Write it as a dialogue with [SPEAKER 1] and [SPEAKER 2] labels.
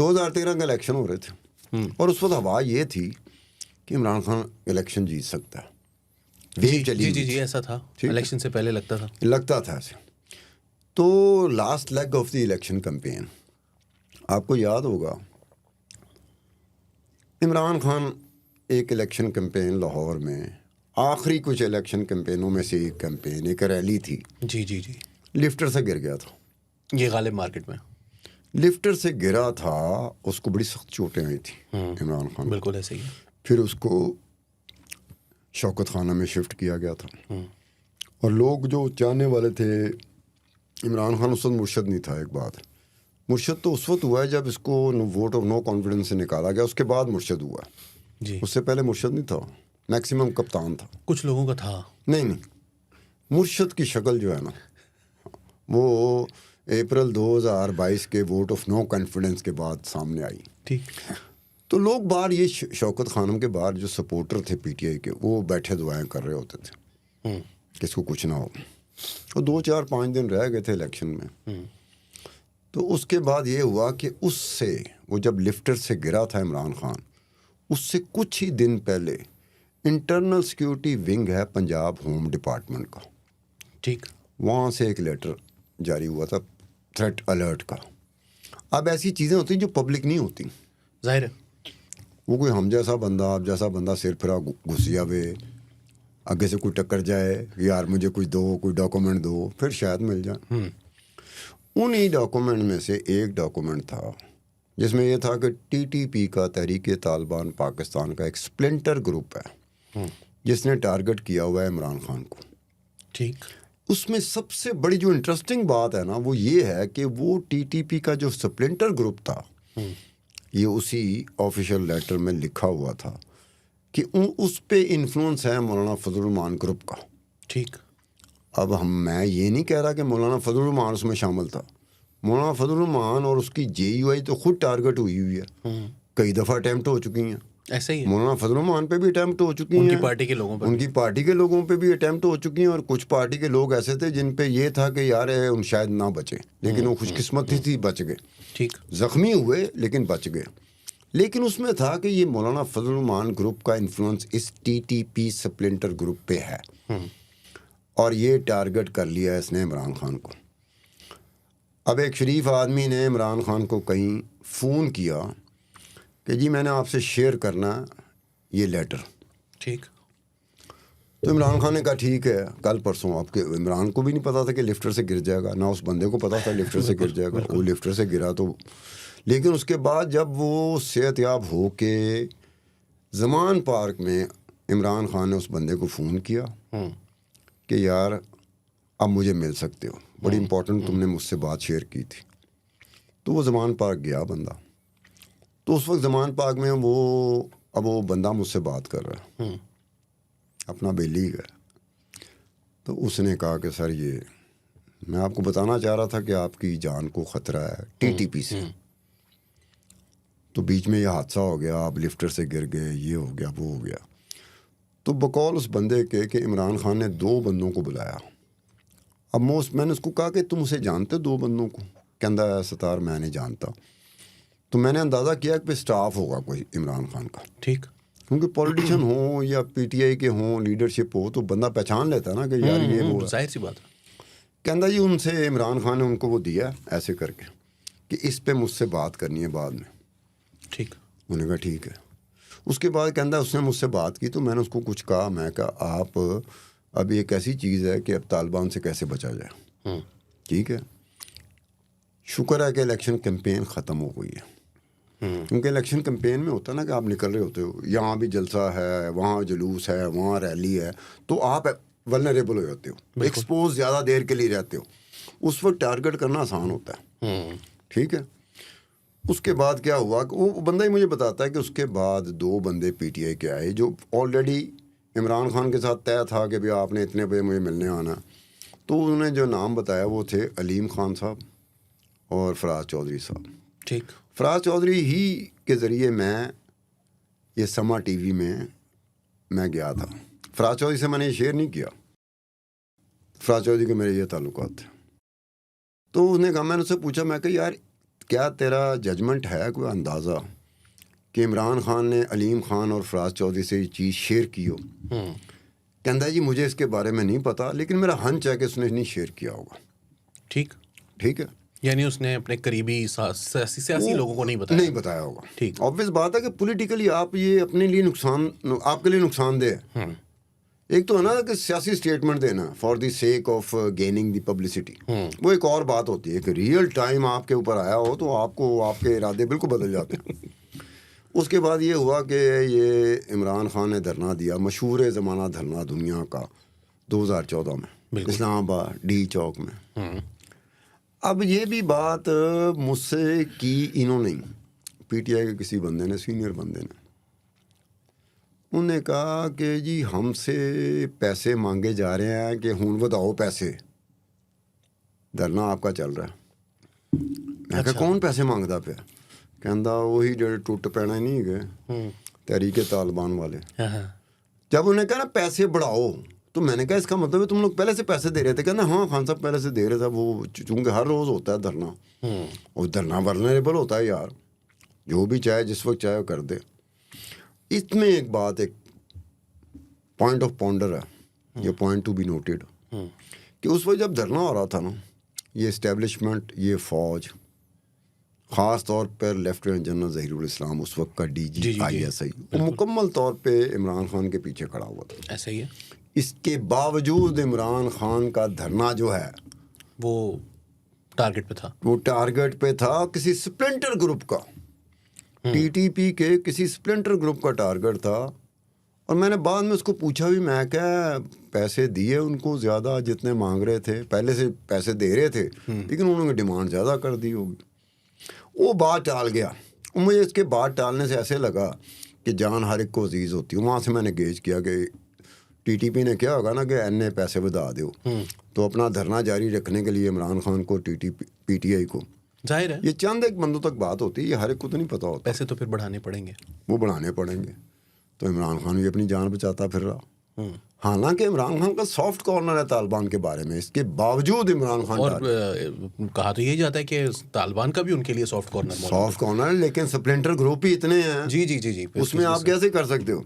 [SPEAKER 1] 2013 کا الیکشن ہو رہے تھے اور اس وقت ہوا یہ تھی کہ عمران خان الیکشن جیت سکتا ہے.
[SPEAKER 2] جی ایسا تھا, الیکشن سے پہلے
[SPEAKER 1] لگتا تھا ایسے. تو last league of the election campaign آپ کو یاد ہوگا, عمران خان ایک الیکشن کمپین لاہور میں, آخری کچھ الیکشن کمپینوں میں سے ایک کمپین, ایک ریلی تھی,
[SPEAKER 2] جی
[SPEAKER 1] لفٹر سے گر گیا تھا.
[SPEAKER 2] یہ غالب مارکیٹ میں
[SPEAKER 1] لفٹر سے گرا تھا, اس کو بڑی سخت چوٹیں آئی تھیں عمران خان.
[SPEAKER 2] بالکل ایسے ہی.
[SPEAKER 1] پھر اس کو شوکت خانہ میں شفٹ کیا گیا تھا اور لوگ جو چاہنے والے تھے عمران خان, اس وقت مرشد نہیں تھا. ایک بات, مرشد تو اس وقت ہوا ہے جب اس کو ووٹ آف نو کانفیڈنس سے نکالا گیا, اس کے بعد مرشد ہوا.
[SPEAKER 2] جی
[SPEAKER 1] اس سے پہلے مرشد نہیں تھا, میکسیمم کپتان تھا.
[SPEAKER 2] کچھ لوگوں کا تھا. نہیں,
[SPEAKER 1] مرشد کی شکل جو ہے نا وہ اپریل 2022 کے ووٹ آف نو کانفیڈنس کے بعد سامنے آئی.
[SPEAKER 2] ٹھیک.
[SPEAKER 1] تو لوگ باہر, یہ شوکت خانم کے باہر جو سپورٹر تھے پی ٹی آئی کے, وہ بیٹھے دعائیں کر رہے ہوتے تھے کہ اس کو کچھ نہ ہو. اور 2-4-5 دن رہ گئے تھے الیکشن میں. تو اس کے بعد یہ ہوا کہ اس سے, وہ جب لفٹر سے گرا تھا عمران خان, اس سے کچھ ہی دن پہلے انٹرنل سیکیورٹی ونگ ہے پنجاب ہوم ڈپارٹمنٹ کا,
[SPEAKER 2] ٹھیک,
[SPEAKER 1] وہاں سے ایک لیٹر جاری ہوا تھا تھریٹ الرٹ کا. اب ایسی چیزیں ہوتی ہیں جو پبلک نہیں ہوتی,
[SPEAKER 2] ظاہر ہے.
[SPEAKER 1] وہ کوئی ہم جیسا بندہ, آپ جیسا بندہ سر پھرا گھسیا ہوئے, آگے سے کوئی ٹکر جائے, یار مجھے کچھ دو, کوئی ڈاکومنٹ دو, پھر شاید مل جائے. انہی ڈاکومنٹ میں سے ایک ڈاکومنٹ تھا جس میں یہ تھا کہ ٹی ٹی پی کا, تحریک طالبان پاکستان کا ایک سپلنٹر گروپ ہے جس نے ٹارگٹ کیا ہوا ہے عمران خان کو.
[SPEAKER 2] ٹھیک.
[SPEAKER 1] اس میں سب سے بڑی جو انٹرسٹنگ بات ہے نا وہ یہ ہے کہ وہ ٹی ٹی پی کا جو سپلنٹر گروپ تھا, یہ اسی آفیشیل لیٹر میں لکھا ہوا تھا کہ اس پہ انفلوئنس ہے مولانا فضل الرحمان گروپ کا.
[SPEAKER 2] ٹھیک.
[SPEAKER 1] اب میں یہ نہیں کہہ رہا کہ مولانا فضل الرحمان اس میں شامل تھا. مولانا فضل الرحمان اور اس کی جے یو آئی تو خود ٹارگٹ ہوئی ہے, کئی دفعہ اٹیمپٹ ہو چکی ہیں.
[SPEAKER 2] ایسے ہی
[SPEAKER 1] مولانا فضل الرحمان پہ بھی اٹیمپٹ ہو چکی ہیں, ان کی پارٹی کے لوگوں پہ بھی اٹیمپٹ ہو چکی ہیں, اور کچھ پارٹی کے لوگ ایسے تھے جن پہ یہ تھا کہ یار ان شاید نہ بچے, لیکن وہ خوش قسمتی تھی, بچ گئے.
[SPEAKER 2] ٹھیک.
[SPEAKER 1] زخمی ہوئے لیکن بچ گئے. لیکن اس میں تھا کہ یہ مولانا فضل الرحمان گروپ کا انفلوئنس اس ٹی ٹی پی سپلنٹر گروپ پہ ہے, اور یہ ٹارگٹ کر لیا اس نے عمران خان کو. اب ایک شریف آدمی نے عمران خان کو کہیں فون کیا کہ جی میں نے آپ سے شیئر کرنا یہ لیٹر.
[SPEAKER 2] ٹھیک.
[SPEAKER 1] تو عمران خان نے کہا ٹھیک ہے, کل پرسوں. آپ کے عمران کو بھی نہیں پتا تھا کہ لفٹر سے گر جائے گا, نہ اس بندے کو پتا تھا لفٹر سے گر جائے گا. وہ لفٹر سے گرا تو, لیکن اس کے بعد جب وہ صحت یاب ہو کے زمان پارک میں عمران خان نے اس بندے کو فون کیا کہ یار اب مجھے مل سکتے ہو, بڑی امپورٹنٹ تم نے مجھ سے بات شیئر کی تھی. تو وہ زمان پارک گیا بندہ. تو اس وقت زمان پارک میں وہ بندہ مجھ سے بات کر رہا ہے, اپنا بیلی ہے. تو اس نے کہا کہ سر یہ میں آپ کو بتانا چاہ رہا تھا کہ آپ کی جان کو خطرہ ہے ٹی ٹی پی سے. تو بیچ میں یہ حادثہ ہو گیا, آپ لفٹر سے گر گئے, یہ ہو گیا, وہ ہو گیا. تو بقول اس بندے کے کہ عمران خان نے 2 بندوں کو بلایا. اب میں نے اس کو کہا کہ تم اسے جانتے 2 بندوں کو؟ کہندا ستار میں نہیں جانتا. تو میں نے اندازہ کیا کہ سٹاف ہوگا کوئی عمران خان کا.
[SPEAKER 2] ٹھیک.
[SPEAKER 1] کیونکہ پولیٹیشین ہوں یا پی ٹی آئی کے ہوں, لیڈرشپ ہو, تو بندہ پہچان لیتا نا کہ یار یہ وہ
[SPEAKER 2] ظاہر سی بات ہے.
[SPEAKER 1] کہندا جی ان سے عمران خان نے ان کو وہ دیا ایسے کر کے کہ اس پہ مجھ سے بات کرنی ہے بعد میں.
[SPEAKER 2] ٹھیک.
[SPEAKER 1] انہوں نے کہا ٹھیک ہے. اس کے بعد کہندا اس نے مجھ سے بات کی تو میں نے اس کو کچھ کہا. میں کہا آپ اب ایک ایسی چیز ہے کہ اب طالبان سے کیسے بچا جائے. ٹھیک ہے, شکر ہے کہ الیکشن کیمپین ختم ہو گئی ہے. کیونکہ الیکشن کیمپین میں ہوتا ہے نا کہ آپ نکل رہے ہوتے ہو, یہاں بھی جلسہ ہے, وہاں جلوس ہے, وہاں ریلی ہے, تو آپ ولنریبل ہو جاتے ہو, ایکسپوز زیادہ دیر کے لیے رہتے ہو. اس وقت ٹارگٹ کرنا آسان ہوتا ہے. ٹھیک ہے. اس کے بعد کیا ہوا کہ وہ بندہ ہی مجھے بتاتا ہے کہ اس کے بعد 2 بندے پی ٹی آئی کے آئے جو آلریڈی عمران خان کے ساتھ طے تھا کہ بھی آپ نے اتنے بجے مجھے ملنے آنا. تو انہوں نے جو نام بتایا وہ تھے علیم خان صاحب اور فراز چودھری صاحب.
[SPEAKER 2] ٹھیک.
[SPEAKER 1] فراز چودھری ہی کے ذریعے میں یہ سما ٹی وی میں گیا تھا. فراز چودھری سے میں نے یہ شیئر نہیں کیا, فراز چودھری کے میرے یہ تعلقات تھے. تو اس نے کہا, میں نے اس سے پوچھا, میں کہ یار کیا تیرا ججمنٹ ہے کوئی اندازہ کہ عمران خان نے علیم خان اور فراز چودھری سے یہ چیز شیئر کی ہو؟ کہتا ہے جی مجھے اس کے بارے میں نہیں پتا، لیکن میرا ہنچ ہے کہ اس نے نہیں شیئر کیا ہوگا. ٹھیک ہے،
[SPEAKER 2] یعنی اس نے اپنے قریبی سیاسی لوگوں کو نہیں
[SPEAKER 1] بتایا ہوگا.
[SPEAKER 2] ٹھیک،
[SPEAKER 1] آبویس بات ہے کہ پولیٹیکلی آپ یہ اپنے لیے آپ کے لیے نقصان دہ ہے. ایک تو ہے نا کہ سیاسی اسٹیٹمنٹ دینا for the sake of gaining the publicity, وہ ایک اور بات ہوتی ہے کہ ریئل ٹائم آپ کے اوپر آیا ہو تو آپ کے ارادے بالکل بدل جاتے ہیں. اس کے بعد یہ ہوا کہ یہ عمران خان نے دھرنا دیا، مشہور زمانہ دھرنا دنیا کا 2014 میں اسلام آباد ڈی چوک میں. اب یہ بھی بات مجھ سے کی انہوں نے، پی ٹی آئی کے کسی بندے نے، سینئر بندے نے، انہوں نے کہا کہ جی ہم سے پیسے مانگے جا رہے ہیں کہ ہوں وداؤ پیسے، دھرنا آپ کا چل رہا ہے. میں کہا کون پیسے مانگتا پیا؟ کہندا وہی جڑے ٹوٹ پینے نہیں گئے تحریک طالبان والے. جب انہوں نے کہا نا پیسے بڑھاؤ تو میں نے کہا اس کا مطلب ہے تم لوگ پہلے سے پیسے دے رہے تھے. کہنا ہاں خان صاحب پہلے سے دے رہے تھے، وہ چونکہ ہر روز ہوتا ہے دھرنا، اور دھرنا ورنریبل ہوتا ہے یار، جو بھی چاہے جس وقت چاہے وہ کر دے. اس میں ایک بات، ایک پوائنٹ آف پونڈر ہے، یہ پوائنٹ ٹو بی نوٹیڈ، کہ اس وقت جب دھرنا ہو رہا تھا نا، یہ اسٹیبلشمنٹ، یہ فوج، خاص طور پر لیفٹیننٹ جنرل ظہیر الاسلام اس وقت کا D G I S I, وہ مکمل طور پہ عمران خان کے پیچھے کھڑا ہوا تھا.
[SPEAKER 2] ایسا ہی ہے.
[SPEAKER 1] اس کے باوجود عمران خان کا دھرنا جو ہے
[SPEAKER 2] وہ ٹارگٹ پہ تھا،
[SPEAKER 1] وہ ٹارگٹ پہ تھا کسی سپلنٹر گروپ کا، ٹی ٹی پی کے کسی سپلنٹر گروپ کا ٹارگٹ تھا. اور میں نے بعد میں اس کو پوچھا بھی، میں کہا پیسے دیے ان کو زیادہ جتنے مانگ رہے تھے، پہلے سے پیسے دے رہے تھے لیکن انہوں نے ڈیمانڈ زیادہ کر دی ہوگی. وہ بات ٹال گیا. مجھے اس کے بات ٹالنے سے ایسے لگا کہ جان ہر ایک کو عزیز ہوتی ہے. وہاں سے میں نے گیج کیا کہ ٹی ٹی پی نے کیا ہوگا نا کہ این اے پیسے بتا دو، تو اپنا دھرنا جاری رکھنے کے لیے عمران خان کو پی ٹی آئی کو،
[SPEAKER 2] ظاہر ہے
[SPEAKER 1] یہ چند ایک بندوں تک بات ہوتی ہے، یہ ہر ایک کو تو نہیں پتا ہوتا.
[SPEAKER 2] پیسے تو پھر بڑھانے پڑیں گے،
[SPEAKER 1] وہ بڑھانے پڑیں گے. تو عمران خان بھی اپنی جان بچاتا پھر رہا. حالانکہ عمران خان کا سافٹ کارنر ہے طالبان کے بارے میں، اس کے باوجود عمران خان
[SPEAKER 2] اور کہا تو یہی جاتا ہے کہ طالبان کا بھی ان کے لیے سافٹ کارنر
[SPEAKER 1] ہے، لیکن سپلنٹر گروپ ہی اتنے ہیں.
[SPEAKER 2] جی
[SPEAKER 1] اس میں آپ کیسے کر سکتے ہو؟